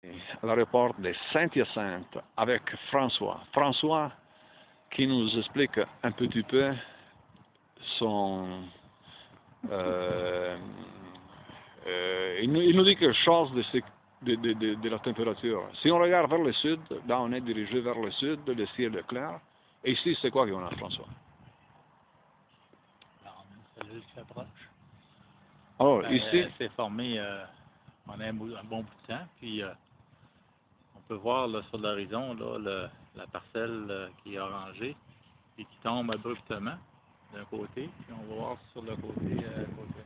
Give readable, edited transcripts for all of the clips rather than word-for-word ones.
à l'aéroport de Saint-Hyacinthe avec François. François qui nous explique un petit peu son... il nous dit quelque chose de la température. Si on regarde vers le sud, là on est dirigé vers le sud, le ciel est clair. Et ici, c'est quoi qu'on a, François? Alors, on a une cellule qui s'approche. Alors, ici... C'est formé on a un bon bout de temps, puis on peut voir là, sur l'horizon la parcelle qui est orangée et qui tombe abruptement d'un côté, puis on va voir sur le côté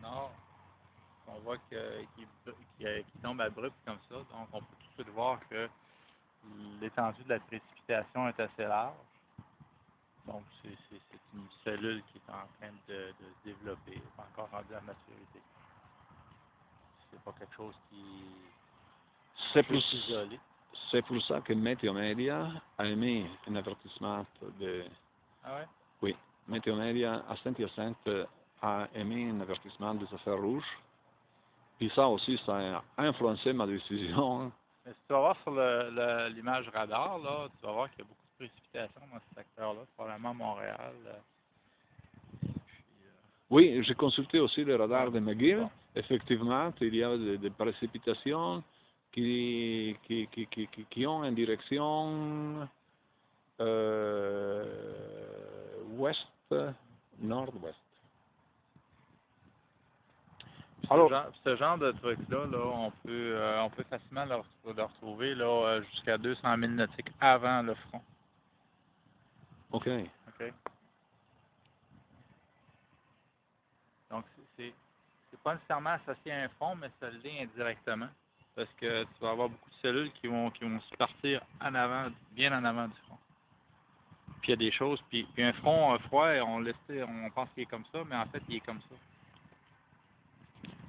nord, on voit qu'il tombe abrupt comme ça, donc on peut tout de suite voir que l'étendue de la précipitation est assez large. Donc c'est une cellule qui est en train de se développer, pas encore rendue à maturité. C'est pas quelque chose qui est isolé. C'est pour ça que Météo Média a émis un avertissement de... Ah ouais? Oui, Météo Média à Saint-Hyacinthe a émis un avertissement des affaires rouges. Puis ça aussi, ça a influencé ma décision. Mais si tu vas voir sur l'image radar, là, tu vas voir qu'il y a beaucoup de précipitations dans ce secteur-là, probablement Montréal. Oui, j'ai consulté aussi le radar de McGill. Bon. Effectivement, il y a des précipitations qui ont une direction ouest-nord-ouest. Alors, ce genre de truc-là, là, on peut facilement le retrouver là, jusqu'à 200 000 nautiques avant le front. OK. OK? Donc, c'est pas nécessairement associé à un front, mais ça l'est indirectement. Parce que tu vas avoir beaucoup de cellules qui vont se partir en avant, bien en avant du front. Puis il y a des choses, puis un front froid, on pense qu'il est comme ça, mais en fait, il est comme ça.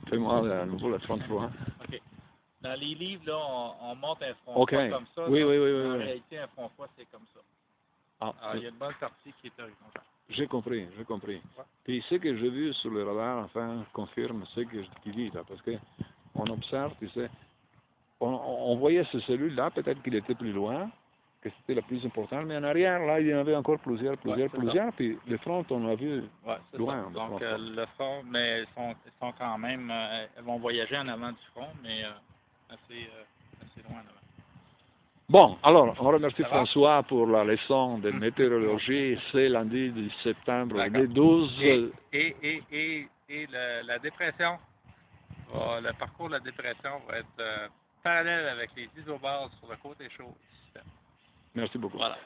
Fais-moi à nouveau la front froid. OK. Dans les livres, là, on montre un front OK. froid comme ça. Oui, là, oui. En réalité, un front froid, c'est comme ça. Ah, Alors, il y a une bonne partie qui est horizontale. j'ai compris. Ouais. Puis ce que j'ai vu sur le radar, enfin, confirme ce que je te dis là, parce que on observe, tu sais, on voyait ces cellules-là, peut-être qu'il était plus loin, que c'était la plus importante, mais en arrière, là, il y en avait encore plusieurs, puis le front, on l'a vu loin. Donc, le front, mais ils sont quand même, elles vont voyager en avant du front, mais assez loin en avant. Bon, alors, on remercie François pour la leçon de météorologie. C'est lundi 10 septembre 2012. Et la dépression, le parcours de la dépression va être parallèle avec les isobars sur le côté chaud du système. Merci beaucoup. Voilà.